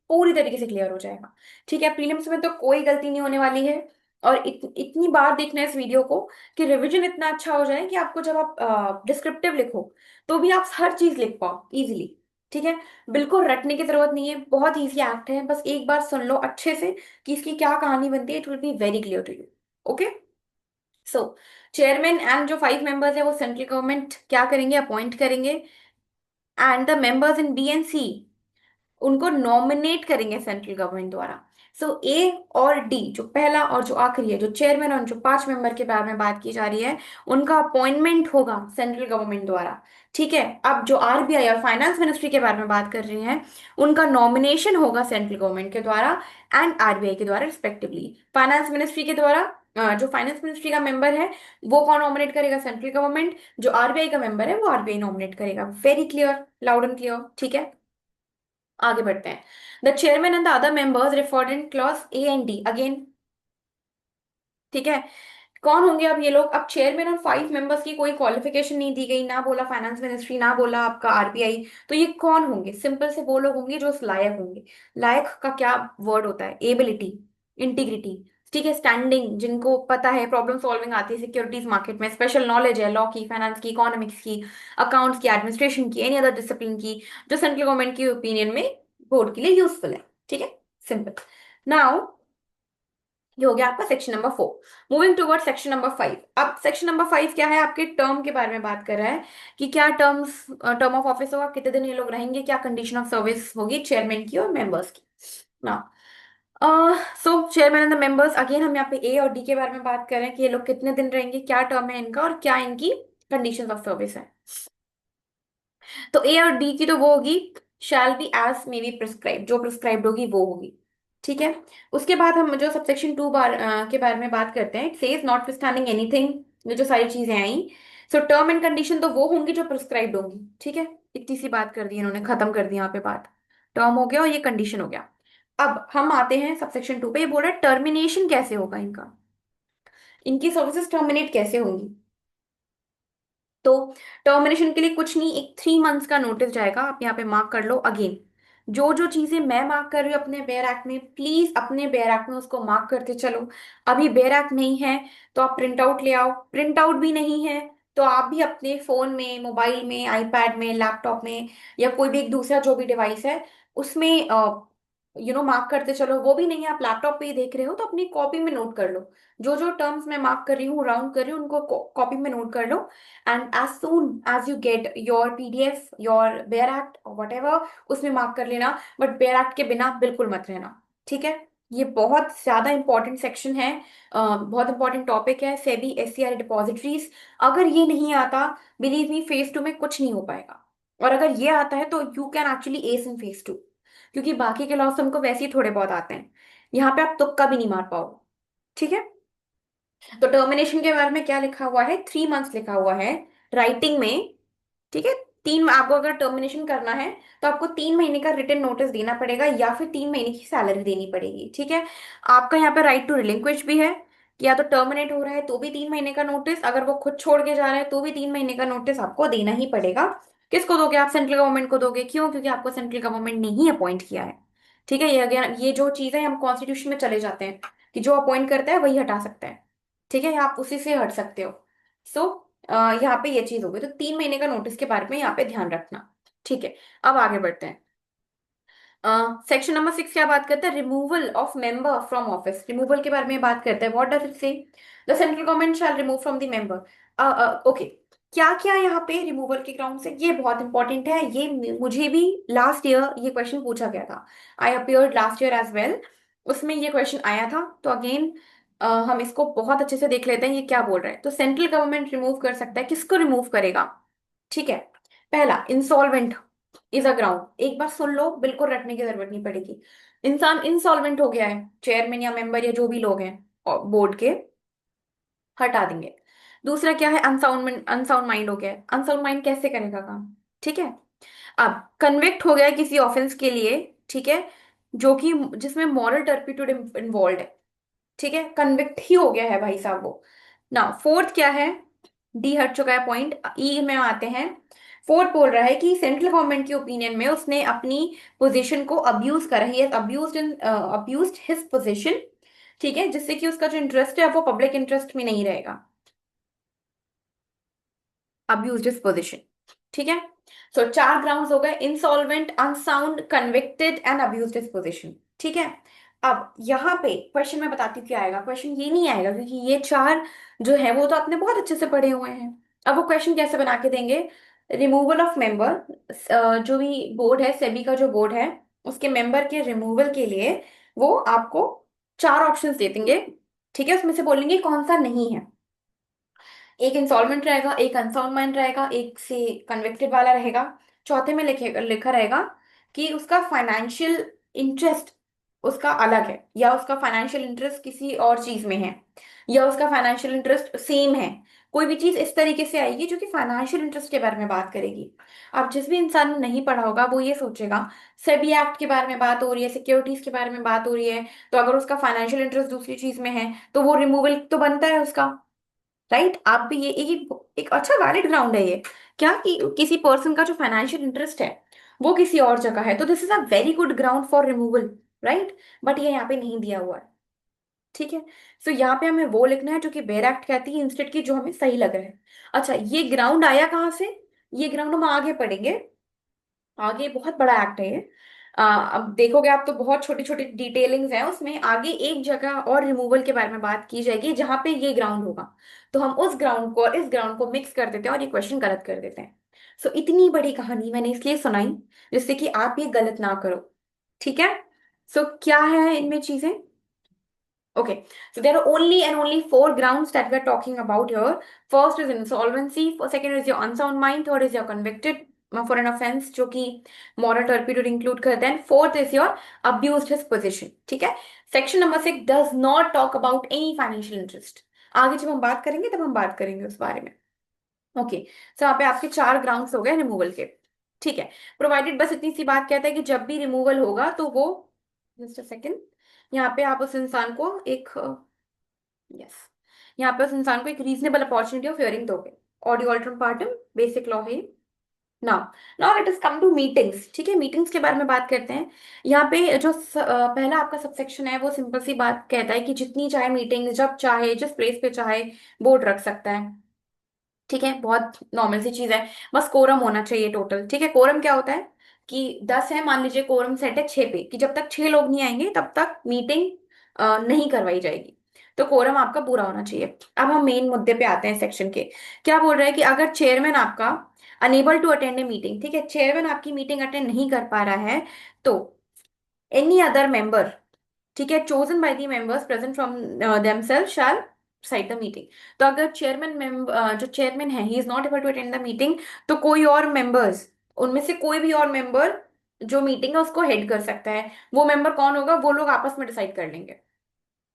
पूरी तरीके से क्लियर हो जाएगा। ठीक है। प्रीलिम्स में तो कोई गलती नहीं होने वाली है। और इतनी बार देखना है इस वीडियो को कि रिवीजन इतना अच्छा हो जाए कि आपको जब आप डिस्क्रिप्टिव लिखो तो भी आप हर चीज लिख पाओ इजीली। ठीक है। बिल्कुल रटने की जरूरत नहीं है, बहुत इजी एक्ट है, बस एक बार सुन लो अच्छे से कि इसकी क्या कहानी बनती है, it will be very clear to you. Okay. So chairman and जो 5 मेंबर्स है वो सेंट्रल गवर्नमेंट क्या करेंगे, अपॉइंट करेंगे। And the members in B and C उनको नॉमिनेट करेंगे सेंट्रल गवर्नमेंट द्वारा। सो ए और डी, जो पहला और जो आखिरी है, जो चेयरमैन और जो 5 मेंबर के बारे में बात की जा रही है, उनका अपॉइंटमेंट होगा सेंट्रल गवर्नमेंट द्वारा। ठीक है। अब जो आरबीआई और फाइनेंस मिनिस्ट्री के बारे में बात कर रही हैं, उनका नॉमिनेशन होगा सेंट्रल गवर्नमेंट के द्वारा एंड आरबीआई के द्वारा रिस्पेक्टिवली। फाइनेंस मिनिस्ट्री के द्वारा जो फाइनेंस मिनिस्ट्री का मेंबर है वो कौन नॉमिनेट करेगा, सेंट्रल गवर्नमेंट। जो आरबीआई का मेंबर है वो आरबीआई नॉमिनेट करेगा। Very clear, loud and clear. ठीक है। आगे बढ़ते हैं। The chairman and the other members referred in clause A and D again. ठीक है। कौन होंगे अब ये लोग, अब चेयरमैन और 5 मेंबर्स की कोई क्वालिफिकेशन नहीं दी गई, ना बोला फाइनेंस मिनिस्ट्री, ना बोला आपका आरबीआई। तो ये कौन होंगे, सिंपल से वो लोग होंगे जो उस लायक होंगे। लायक का क्या वर्ड होता है, एबिलिटी, इंटीग्रिटी। ठीक है। स्टैंडिंग, जिनको पता है प्रॉब्लम सॉल्विंग आती है सिक्योरिटीज मार्केट में, स्पेशल नॉलेज है लॉ की, फाइनेंस की, इकोनॉमिक्स की, अकाउंट्स की, एडमिनिस्ट्रेशन की, एनी अदर डिसिप्लिन की, जो सेंट्रल गवर्नमेंट की ओपिनियन में बोर्ड के लिए यूजफुल है। ठीक है। सिंपल। नाउ ये हो गया आपका section number 4। Moving toward section number 5। अब सेक्शन नंबर 5 क्या है, आपके टर्म के बारे में बात कर रहा है कि क्या टर्म ऑफ ऑफिस होगा, कितने दिन ये लोग रहेंगे, क्या कंडीशन ऑफ सर्विस होगी चेयरमैन की और मेंबर्स की ना। So chairman and the members again, हम यहाँ पे ए और डी के बारे में बात कर रहे हैं कि ये लोग कितने दिन रहेंगे, क्या टर्म है इनका और क्या इनकी कंडीशन ऑफ सर्विस है। तो ए और डी की तो वो होगी, shall be as may be prescribe, जो प्रिस्क्राइब्ड होगी वो होगी। ठीक है। उसके बाद हम जो सबसेक्शन 2 के बारे में बात करते हैं, it says not withstanding anything, ये जो सारी चीजें आई। सो टर्म एंड कंडीशन तो वो होंगी जो प्रिस्क्राइब्ड होंगी। ठीक है। इतनी सी बात कर दी इन्होंने, खत्म कर दी यहाँ पे बात। टर्म हो गया और ये कंडीशन हो गया। अब हम आते हैं सबसेक्शन 2 पे, ये बोल रहा है टर्मिनेशन कैसे होगा इनका, इनकी सर्विसेज टर्मिनेट कैसे होंगी। तो टर्मिनेशन के लिए कुछ नहीं, एक 3 मंथ्स का नोटिस जाएगा, आप यहाँ पे मार्क कर लो अगेन। जो जो चीजें मैं मार्क कर रही हूँ अपने बेयर एक्ट में, प्लीज अपने बेयर एक्ट में उसको मार्क करते चलो। अभी बेयर एक्ट नहीं है तो आप प्रिंट आउट ले आओ, प्रिंट आउट भी नहीं है तो आप भी अपने फोन में, मोबाइल में, आईपैड में, लैपटॉप में, या कोई भी एक दूसरा जो भी डिवाइस है उसमें मार्क करते चलो। वो भी नहीं है, आप लैपटॉप पे ही देख रहे हो तो अपनी कॉपी में नोट कर लो। जो जो टर्म्स मैं मार्क कर रही हूँ, राउंड कर रही हूँ, उनको कॉपी में नोट कर लो। And as soon as you get your PDF, your bare act और वट एवर, उसमें मार्क कर लेना। बट बेयर एक्ट के बिना बिल्कुल मत रहना। ठीक है। ये बहुत ज्यादा इंपॉर्टेंट सेक्शन है, बहुत इंपॉर्टेंट टॉपिक है, सेबी एससीआर डिपॉजिटरीज। अगर ये नहीं आता, बिलीव मी, फेज 2 में कुछ नहीं हो पाएगा। और अगर ये आता है तो you can actually S in phase 2, क्योंकि बाकी के लॉस तुमको वैसे ही थोड़े बहुत आते हैं, यहाँ पे आप तुक्का भी नहीं मार पाओगे। ठीक है। तो टर्मिनेशन के बारे में क्या लिखा हुआ है, 3 मंथ्स लिखा हुआ है राइटिंग में। ठीक है। आपको अगर टर्मिनेशन करना है तो आपको 3 महीने का रिटन नोटिस देना पड़ेगा या फिर 3 महीने की सैलरी देनी पड़ेगी। ठीक है। आपका यहाँ पे राइट टू रिलिंक्विश भी है, कि या तो टर्मिनेट हो रहा है तो भी 3 महीने का नोटिस, अगर वो खुद छोड़ के जा रहा है तो भी 3 महीने का नोटिस आपको देना ही पड़ेगा। किसको दोगे आप, सेंट्रल गवर्नमेंट को दोगे। क्यों, क्योंकि आपको सेंट्रल गवर्नमेंट ने ही अपॉइंट किया है। ठीक है। ये अगेन, ये जो चीजें हम कॉन्स्टिट्यूशन में चले जाते हैं कि जो अपॉइंट करता है वही हटा सकता है। ठीक है। आप उसी से हट सकते हो। सो यहाँ पे ये चीज हो गई, तो 3 महीने का नोटिस के बारे में यहाँ पे ध्यान रखना। ठीक है। अब आगे बढ़ते हैं। सेक्शन नंबर 6 क्या बात करता है, removal of member from office. Removal के बारे में बात करता है। व्हाट डज इट से, the central government shell remove from the member. Okay. क्या क्या यहाँ पे रिमूवल के ग्राउंड से, ये बहुत इंपॉर्टेंट है, ये मुझे भी लास्ट ईयर ये क्वेश्चन पूछा गया था। I appeared last year as well, उसमें ये क्वेश्चन आया था। तो अगेन हम इसको बहुत अच्छे से देख लेते हैं ये क्या बोल रहा है। तो सेंट्रल गवर्नमेंट रिमूव कर सकता है, किसको रिमूव करेगा। ठीक है। पहला, इंसॉल्वेंट इज अ ग्राउंड। एक बार सुन लो, बिल्कुल रटने की जरूरत नहीं पड़ेगी। इंसान इंसॉल्वेंट हो गया है, चेयरमैन या मेंबर या जो भी लोग हैं बोर्ड के, हटा देंगे। दूसरा क्या है, अनसाउंड अनसाउंड माइंड हो गया है। अनसाउंड माइंड कैसे करेगा काम। ठीक है। अब कन्विक्ट हो गया है किसी ऑफेंस के लिए, ठीक है, जो कि जिसमें मॉरल टर्पिट्यूड इन्वॉल्व है। ठीक है। कन्विक्ट ही हो गया है भाई साहब वो। ना फोर्थ क्या है, डी हट चुका है पॉइंट, ई में आते हैं। फोर्थ बोल रहा है कि सेंट्रल गवर्नमेंट की ओपिनियन में उसने अपनी पोजीशन को अब्यूज करा, ही अब्यूज्ड हिज पोजीशन। ठीक है। जिससे कि उसका जो इंटरेस्ट है वो पब्लिक इंटरेस्ट में नहीं रहेगा, अब्यूज्ड हिज पोजीशन। ठीक है। सो चार ग्राउंड्स हो गए, insolvent, unsound, convicted and abused disposition. ठीक है। अब यहाँ पे क्वेश्चन मैं बताती हूँ क्या आएगा। क्वेश्चन ये नहीं आएगा क्योंकि ये चार जो है वो तो आपने बहुत अच्छे से पढ़े हुए हैं। अब वो क्वेश्चन कैसे बना के देंगे? रिमूवल ऑफ मेंबर, जो भी बोर्ड है, सेबी का जो बोर्ड है, उसके मेंबर के रिमूवल के लिए वो आपको चार ऑप्शंस दे देंगे। ठीक है, उसमें से बोलेंगे कौन सा नहीं है। एक इंस्टॉलमेंट रहेगा, एक अनसाउंड रहेगा, एक से कन्विक्टेड वाला रहेगा। चौथे में लिखे लिखा रहेगा कि उसका फाइनेंशियल इंटरेस्ट उसका अलग है, या उसका फाइनेंशियल इंटरेस्ट किसी और चीज में है, या उसका फाइनेंशियल इंटरेस्ट सेम है। कोई भी चीज इस तरीके से आएगी जो कि फाइनेंशियल इंटरेस्ट के बारे में बात करेगी। अब जिस भी इंसान ने नहीं पढ़ा होगा वो ये सोचेगा सेबी एक्ट के बारे में बात हो रही है, सिक्योरिटीज के बारे में बात हो रही है, तो अगर उसका फाइनेंशियल इंटरेस्ट दूसरी चीज में है तो वो रिमूवल तो बनता है उसका। राइट, आप भी ये एक अच्छा वैलिड ग्राउंड है ये, क्या कि किसी पर्सन का जो फाइनेंशियल इंटरेस्ट है वो किसी और जगह है, तो this is a very good ground for removal. Right, but ये यहाँ पे नहीं दिया हुआ है। ठीक है। सो यहाँ पे हमें वो लिखना है जो कि बेयर एक्ट कहती है इंस्टेड की, जो हमें सही लग रहा है। अच्छा, ये ग्राउंड आया कहाँ से? ये ग्राउंड हम आगे पढ़ेंगे। आगे बहुत बड़ा एक्ट है ये। अब देखोगे आप तो बहुत छोटी छोटी डिटेलिंग्स हैं उसमें। आगे एक जगह और रिमूवल के बारे में बात की जाएगी जहां पे ये ग्राउंड होगा, तो हम उस ग्राउंड को और इस ग्राउंड को मिक्स कर देते हैं और ये क्वेश्चन गलत कर देते हैं। सो इतनी बड़ी कहानी मैंने इसलिए सुनाई जिससे कि आप ये गलत ना करो। ठीक है। सो क्या है इनमें चीजें? Okay, so there are only and only four grounds that we're talking about here. First is insolvency, second is your unsound mind, third is your convicted for an offense जो कि moral turpitude include करते हैं, fourth is your abused his position. ठीक है। Section number 6 does not talk about any financial interest. आगे जब हम बात करेंगे तब हम बात करेंगे उस बारे में। ओके, तो यहाँ पे आपके चार ग्राउंड्स हो गए रिमूवल के। ठीक है। प्रोवाइडेड, बस इतनी सी बात कहता है कि जब भी रिमूवल होगा तो वो, जस्ट अ सेकेंड, यहाँ पे आप उस इंसान को एक, यस, यहाँ पे उस इंसान को एक रीजनेबल अपॉर्चुनिटी ऑफ हियरिंग दोगे। Audi alteram partem basic law है। Now, now let us come to meetings. ठीक है, मीटिंग्स के बारे में बात करते हैं। यहाँ पे जो पहला आपका सबसेक्शन है वो सिंपल सी बात कहता है कि जितनी चाहे मीटिंग, जब चाहे, जिस प्लेस पे चाहे बोर्ड रख सकता है। ठीक है, बहुत नॉर्मल सी चीज है। बस कोरम होना चाहिए टोटल। ठीक है, कोरम क्या होता है कि 10 है, मान लीजिए कोरम सेट है 6 पे, कि जब तक 6 लोग नहीं आएंगे तब तक मीटिंग नहीं करवाई जाएगी। तो कोरम आपका पूरा होना चाहिए। अब हम मेन मुद्दे पे आते हैं सेक्शन के। क्या बोल रहा है कि अगर चेयरमैन आपका unable to attend a meeting, ठीक है, चेयरमैन आपकी मीटिंग अटेंड नहीं कर पा रहा है, तो एनी अदर मेंबर, ठीक है, chosen by the members present from themself shall side the meeting. तो अगर चेयरमैन जो चेयरमैन है he is not able to attend the meeting, तो कोई और मेंबर्स, उनमें से कोई भी और मेंबर जो मीटिंग है उसको हेड कर सकता है। वो मेंबर कौन होगा वो लोग आपस में डिसाइड कर लेंगे।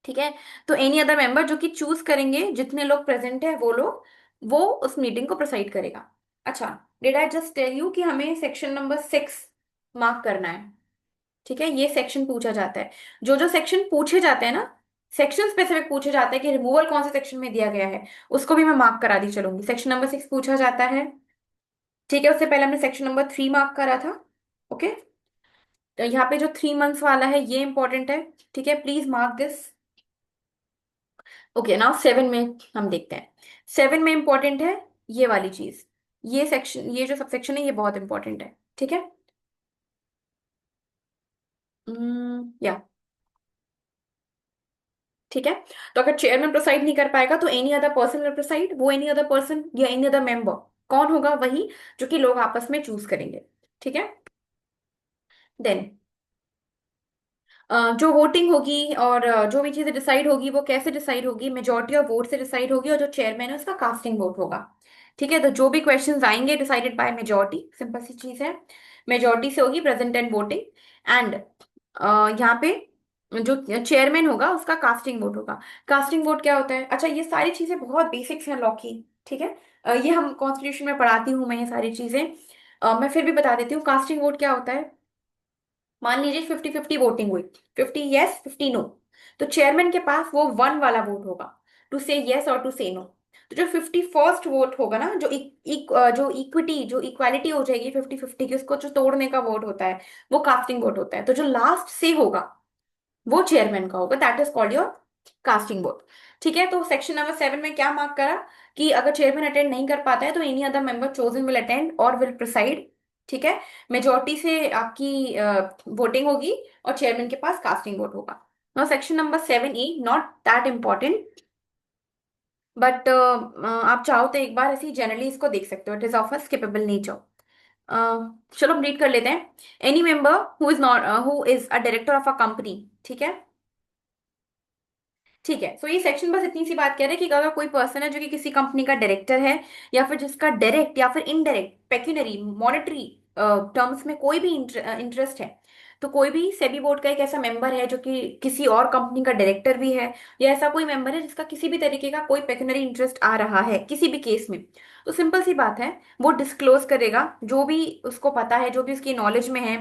ठीक है। तो एनी अदर मेंबर जो कि चूज करेंगे, जितने लोग प्रेजेंट है वो लोग, वो उस मीटिंग को प्रोसाइड करेगा। अच्छा, did I just tell you कि हमें सेक्शन नंबर 6 मार्क करना है? ठीक है, ये सेक्शन पूछा जाता है। जो जो सेक्शन पूछे जाते हैं ना, सेक्शन स्पेसिफिक पूछे जाते हैं कि रिमूवल कौन से सेक्शन में दिया गया है, उसको भी मैं मार्क करा दी चलूंगी। सेक्शन नंबर 6 पूछा जाता है। ठीक है, उससे पहले हमने सेक्शन नंबर 3 मार्क करा था। ओके, तो यहाँ पे जो 3 मंथ्स वाला है ये इंपॉर्टेंट है। ठीक है, please mark this. Okay, now 7 में हम देखते हैं। 7 में इंपॉर्टेंट है ये वाली चीज। ये सेक्शन, ये जो सब सेक्शन है ये बहुत इंपॉर्टेंट है। ठीक है। या, ठीक है। तो अगर चेयरमैन प्रोसाइड नहीं कर पाएगा तो any other person will proceed. वो एनी अदर पर्सन या एनी अदर मेंबर कौन होगा? वही जो कि लोग आपस में चूज करेंगे। ठीक है। देन जो वोटिंग होगी और जो भी चीजें डिसाइड होगी वो कैसे डिसाइड होगी? मेजोरिटी ऑफ वोट से डिसाइड होगी, और जो चेयरमैन है उसका कास्टिंग वोट होगा। ठीक है, तो जो भी क्वेश्चंस आएंगे डिसाइडेड बाय मेजोरिटी, सिंपल सी चीज है। मेजोरिटी से होगी प्रेजेंट एंड वोटिंग। एंड यहाँ पे जो चेयरमैन होगा उसका कास्टिंग वोट होगा। कास्टिंग वोट क्या होता है? अच्छा, ये सारी चीजें बहुत बेसिक्स हैं लॉ की। ठीक है, ये हम कॉन्स्टिट्यूशन में पढ़ाती हूँ मैं ये सारी चीजें। मैं फिर भी बता देती हूँ कास्टिंग वोट क्या होता है। मान लीजिए 50-50 वोटिंग हुई, 50 यस 50 नो, तो चेयरमैन के पास वो वन वाला वोट होगा, टू से यस और टू से नो। तो जो 51st वोट होगा ना, जो जो इक्विटी, जो इक्वालिटी हो जाएगी 50-50 की, उसको जो तोड़ने का वोट होता है वो कास्टिंग वोट होता है। तो जो लास्ट से होगा वो चेयरमैन का होगा, that is called your casting vote. ठीक है, तो सेक्शन नंबर 7 में क्या मार्क करा कि अगर चेयरमैन अटेंड नहीं कर पाता है तो any other member chosen will attend और विल प्रिसाइड। ठीक है, मेजोरिटी से आपकी वोटिंग होगी और चेयरमैन के पास कास्टिंग वोट होगा। Now section number 7E, not that important, but आप चाहो तो एक बार ऐसे जनरली इसको देख सकते हो, it is of a skippable nature. चलो हम रीड कर लेते हैं। Any member who is a director of a company. ठीक है, ठीक है, सो ये सेक्शन बस इतनी सी बात कह रहे हैं कि अगर कोई पर्सन है जो कि किसी कंपनी का डायरेक्टर है, या फिर जिसका डायरेक्ट या फिर इनडायरेक्ट पेक्यूनरी मॉनेटरी टर्म्स में कोई भी इंटरेस्ट है, तो कोई भी सेबी बोर्ड का एक ऐसा मेंबर है जो कि किसी और कंपनी का डायरेक्टर भी है, या ऐसा कोई मेंबर है जिसका किसी भी तरीके का कोई पेक्यूनरी इंटरेस्ट आ रहा है किसी भी केस में, तो सिंपल सी बात है, वो डिस्क्लोज करेगा जो भी उसको पता है, जो भी उसकी नॉलेज में है,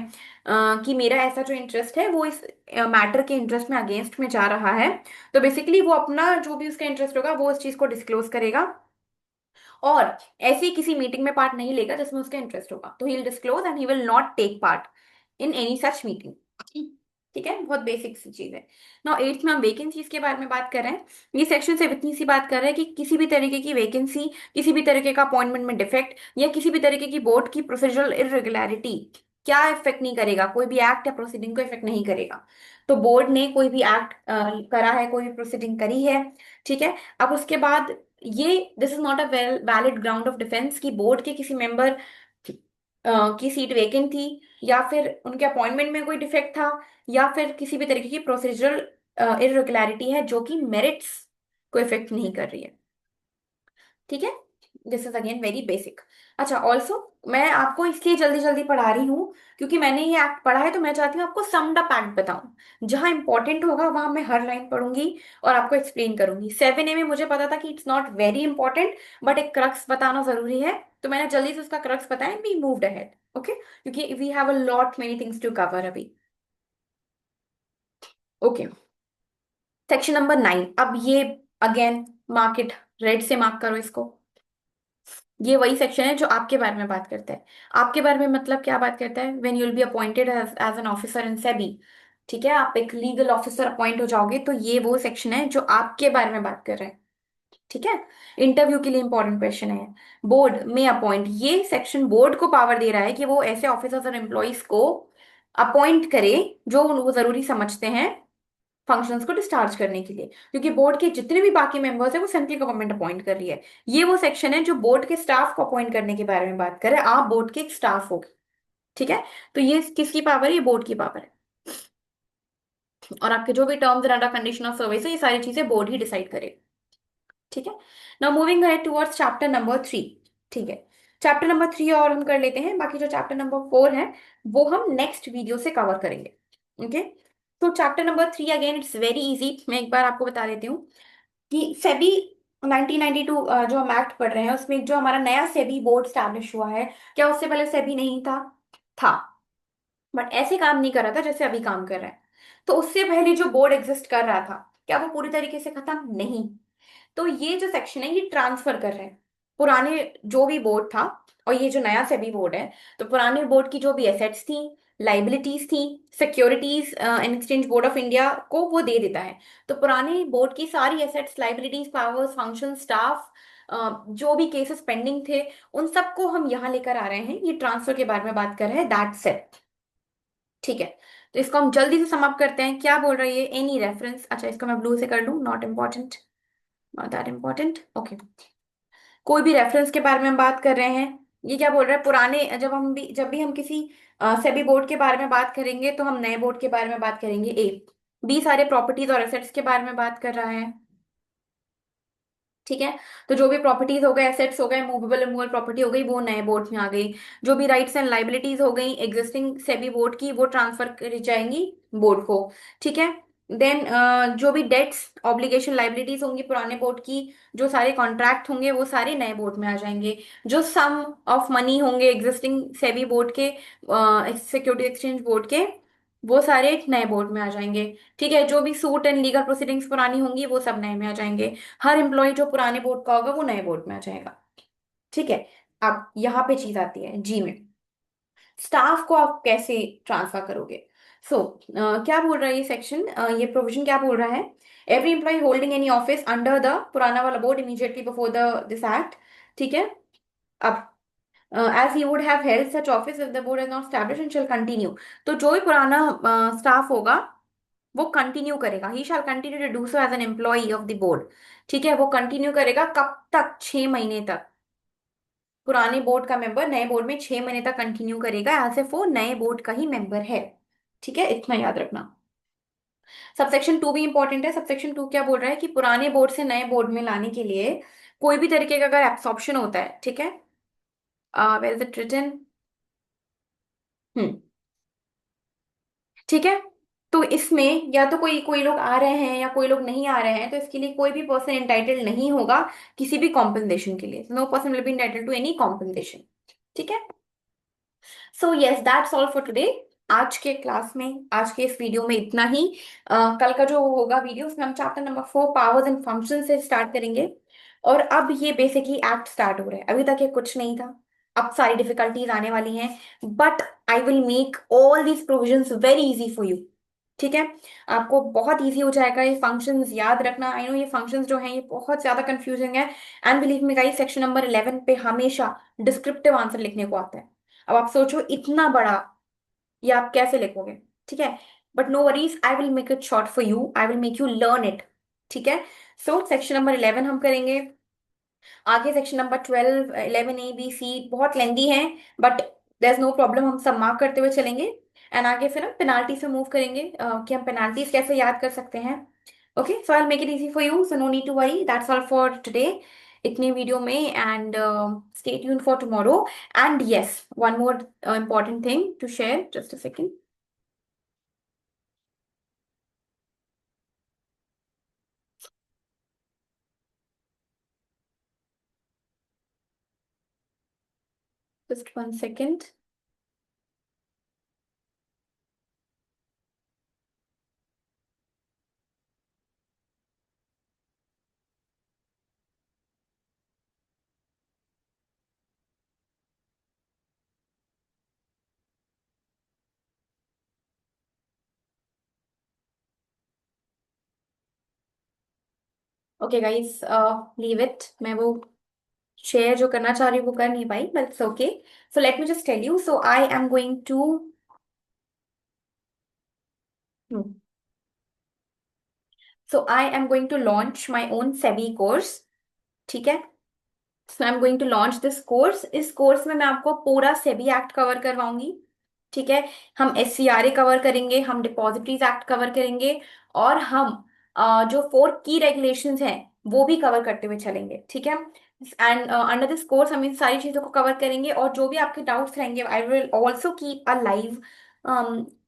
कि मेरा ऐसा जो इंटरेस्ट है वो इस मैटर के इंटरेस्ट में अगेंस्ट में जा रहा है। तो बेसिकली वो अपना जो भी उसका इंटरेस्ट होगा वो उस चीज को डिस्क्लोज करेगा, और ऐसे ही किसी मीटिंग में पार्ट नहीं लेगा जिसमें उसका इंटरेस्ट होगा, तो he will disclose and he will not take part in any such meeting. ठीक है, बहुत बेसिक सी चीज है। नाउ एट्थ में हम वैकेंसीज के बारे में बात कर रहे हैं। ये सेक्शन सिर्फ इतनी सी बात कर रहा है कि किसी भी तरीके की वैकेंसी, किसी भी तरीके का अपॉइंटमेंट में डिफेक्ट, या किसी भी तरीके की बोर्ड की प्रोसीजरल इरेगुलरिटी क्या इफेक्ट नहीं करेगा, कोई भी एक्ट या प्रोसीडिंग को इफेक्ट नहीं करेगा। तो बोर्ड ने कोई भी एक्ट करा है, कोई भी प्रोसीडिंग करी है, ठीक है, अब उसके बाद ये this is not a valid ground of defence कि बोर्ड के किसी मेंबर की सीट वेकेंट थी, या फिर उनके अपॉइंटमेंट में कोई डिफेक्ट था, या फिर किसी भी तरीके की प्रोसीजरल इरेगुलरिटी है जो कि मेरिट्स को इफेक्ट नहीं कर रही है। ठीक है, this is again very basic. अच्छा, ऑल्सो मैं आपको इसलिए जल्दी जल्दी पढ़ा रही हूँ क्योंकि मैंने ये एक्ट पढ़ा है, तो मैं चाहती हूँ आपको समड अप एक्ट बताऊं, जहां इंपॉर्टेंट होगा वहां मैं हर लाइन पढ़ूंगी और आपको एक्सप्लेन करूंगी। 7A में मुझे पता था कि it's not very important, but एक क्रक्स बताना जरूरी है, तो मैंने जल्दी से उसका क्रक्स बताया, वी मूव्ड अहेड। ओके, क्योंकि we have a lot many things to cover अभी। ओके, सेक्शन नंबर 9, अब ये अगेन मार्क इट, रेड से मार्क करो इसको। ये वही सेक्शन है जो आपके बारे में बात करता है। आपके बारे में मतलब क्या बात करता है, when you will be appointed as an officer in SEBI. ठीक है, आप एक लीगल ऑफिसर अपॉइंट हो जाओगे, तो ये वो सेक्शन है जो आपके बारे में बात कर रहे हैं। ठीक है, इंटरव्यू के लिए इंपॉर्टेंट क्वेश्चन है। बोर्ड में अपॉइंट, ये सेक्शन बोर्ड को पावर दे रहा है कि वो ऐसे ऑफिसर्स और एम्प्लॉयज को अपॉइंट करे जो वो जरूरी समझते हैं फंक्शंस को डिस्चार्ज करने के लिए, क्योंकि बोर्ड के जितने भी बाकी मेंबर्स है वो सेंट्रल गवर्नमेंट अपॉइंट कर रही है। ये वो सेक्शन है जो बोर्ड के स्टाफ को अपॉइंट करने के बारे में बात करे, आप बोर्ड के एक स्टाफ हो। ठीक है, तो ये किसकी पावर है, ये बोर्ड की पावर है, और आपके जो भी terms and condition of service है ये सारी चीजें बोर्ड ही डिसाइड करे। ठीक है, now moving ahead towards chapter number 3। ठीक है, चैप्टर नंबर 3 और हम कर लेते हैं, बाकी जो चैप्टर नंबर 4 है वो हम नेक्स्ट वीडियो से कवर करेंगे। ओके, तो chapter number 3 again it's very easy, मैं एक बार आपको बता देती हूँ कि सेबी 1992 जो हम एक्ट पढ़ रहे हैं उसमें जो हमारा नया सेबी बोर्ड स्टैब्लिश हुआ है, क्या उससे पहले सेबी नहीं था? था, बट ऐसे काम नहीं कर रहा था जैसे अभी काम कर रहा है। तो उससे पहले जो बोर्ड एग्जिस्ट कर रहा था, क्या वो पूरी तरीके से खत्म? नहीं। तो ये जो सेक्शन है ये ट्रांसफर कर रहे हैं पुराने जो भी बोर्ड था, और ये जो नया सेबी बोर्ड है, तो पुराने बोर्ड की जो भी एसेट्स थी, लाइबिलिटीज थी, securities and exchange board of India को वो दे देता है। तो पुराने बोर्ड की सारी assets, liabilities, powers, function, staff, जो भी केसेस पेंडिंग थे, उन सबको हम यहाँ लेकर आ रहे हैं, ये ट्रांसफर के बारे में बात कर रहे हैं, दैट्स इट। ठीक है, तो इसको हम जल्दी से समाप्त करते हैं। क्या बोल रही है, एनी रेफरेंस? अच्छा, इसको मैं ब्लू से कर लूं, not important, not that important. Okay, कोई भी रेफरेंस के बारे में हम बात कर रहे हैं, ये क्या बोल रहा है, पुराने जब भी हम किसी सेबी बोर्ड के बारे में बात करेंगे तो हम नए बोर्ड के बारे में बात करेंगे। ए, बी सारे प्रॉपर्टीज और एसेट्स के बारे में बात कर रहा है। ठीक है, तो जो भी प्रॉपर्टीज हो गए, एसेट्स हो गए, मूवेबल इमूवेबल प्रॉपर्टी हो गई, वो नए बोर्ड में आ गई। जो भी राइट्स एंड लाइबिलिटीज हो गई एग्जिस्टिंग सेबी बोर्ड की, वो ट्रांसफर करी जाएंगी बोर्ड को। ठीक है, देन जो भी डेट्स, ऑब्लिगेशन, लाइबिलिटीज होंगी पुराने बोर्ड की, जो सारे कॉन्ट्रैक्ट होंगे वो सारे नए बोर्ड में आ जाएंगे। जो सम ऑफ मनी होंगे एग्जिस्टिंग सेबी बोर्ड के, सिक्योरिटी एक्सचेंज बोर्ड के, वो सारे नए बोर्ड में आ जाएंगे। ठीक है, जो भी सूट एंड लीगल प्रोसीडिंग्स पुरानी होंगी वो सब नए में आ जाएंगे। हर एम्प्लॉय जो पुराने बोर्ड का होगा वो नए बोर्ड में आ जाएगा। ठीक है, अब यहाँ पे चीज आती है जी में, स्टाफ को आप कैसे ट्रांसफर करोगे? सो क्या बोल रहा है ये सेक्शन, ये प्रोविजन क्या बोल रहा है? Every employ holding any office under the पुराना वाला board immediately before the this act, ठीक है। अब as he would have held such office if the board is not established and shall continue, तो जो भी पुराना स्टाफ होगा वो कंटिन्यू करेगा, he shall continue to do so as an employee of the board, ठीक है। वो कंटिन्यू करेगा कब तक? 6 महीने तक। पुराने बोर्ड का मेंबर नए बोर्ड में 6 महीने तक कंटिन्यू करेगा एज इफ वो नए बोर्ड का ही मेंबर है, ठीक है, इतना याद रखना। सबसेक्शन 2 भी इंपॉर्टेंट है। सबसेक्शन 2 क्या बोल रहा है कि पुराने बोर्ड से नए बोर्ड में लाने के लिए कोई भी तरीके का अगर एब्सॉर्प्शन होता है, ठीक है, वेयर इज इट रिटन, ठीक है। तो इसमें या तो कोई कोई लोग आ रहे हैं या कोई लोग नहीं आ रहे हैं, तो इसके लिए कोई भी पर्सन इंटाइटल्ड नहीं होगा किसी भी कॉम्पनसेशन के लिए। No person will be entitled to any compensation, ठीक है। So yes, that's all for today. आज के क्लास में, आज के इस वीडियो में इतना ही। कल का जो होगा वीडियो उसमें हम chapter number 4 powers and function से स्टार्ट करेंगे। और अब ये बेसिकली एक्ट स्टार्ट हो रहा है, अभी तक ये कुछ नहीं था। अब सारी डिफिकल्टीज आने वाली हैं, but I will make all these provisions very easy for you, ठीक है। आपको बहुत इजी हो जाएगा ये फंक्शंस याद रखना। आई नो ये फंक्शंस जो हैं ये बहुत ज्यादा कंफ्यूजिंग है, and believe me guys, section number 11 पे हमेशा डिस्क्रिप्टिव आंसर लिखने को आता है। अब आप सोचो इतना बड़ा, ये आप कैसे लिखोगे, ठीक है। But no worries, I will make it short for you, I will make you learn it, ठीक है। सो सेक्शन नंबर 11 हम करेंगे। आगे section number 12, 11 A B C बहुत लेंदी हैं, but there is no problem, हम सब मार्क करते हुए चलेंगे। एंड आगे फिर हम पेनाल्टी से मूव करेंगे, कि हम पेनाल्टीज कैसे याद कर सकते हैं। Okay, so I make it easy for you, so no need to worry, that's all for today इतने वीडियो में। And stay tune for tomorrow. And yes, one more important thing to share, just a second. Just 1 second. Okay guys, leave it, मैं वो share जो करना चाह रही हूँ वो कर नहीं पाई, but it's okay. So let me just tell you, so I am going to, hmm, so I am going to launch my own SEBI course, ठीक है। So I am going to launch this course. इस course में मैं आपको पूरा SEBI act cover करवाऊंगी, ठीक है। हम SCRA कवर करेंगे, हम डिपॉजिटरीज एक्ट कवर करेंगे, और हम जो 4 की रेगुलेशंस हैं वो भी कवर करते हुए चलेंगे, ठीक है। एंड अंडर दिस कोर्स हम इन सारी चीजों को कवर करेंगे, और जो भी आपके डाउट्स रहेंगे I will also keep a live,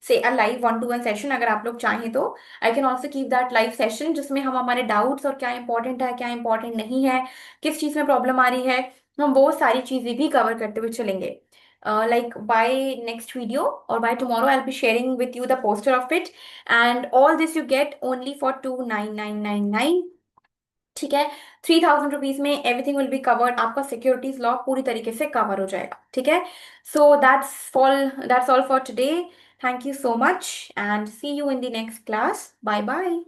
से अ लाइव 1-to-1 सेशन अगर आप लोग चाहें तो। I can also keep that live session जिसमें हम हमारे डाउट्स और क्या इंपॉर्टेंट है क्या इंपॉर्टेंट नहीं है, किस चीज में प्रॉब्लम आ रही है, हम वो सारी चीजें भी कवर करते हुए चलेंगे। Like by next video or by tomorrow I'll be sharing with you the poster of it, and all this you get only for 29999, ठीक है। 3000 रुपीज में एवरीथिंग विल बी कवर्ड, आपका सिक्योरिटीज लॉ पूरी तरीके से कवर हो जाएगा, ठीक है। So that's all for today. Thank you so much and see you in the next class. Bye bye.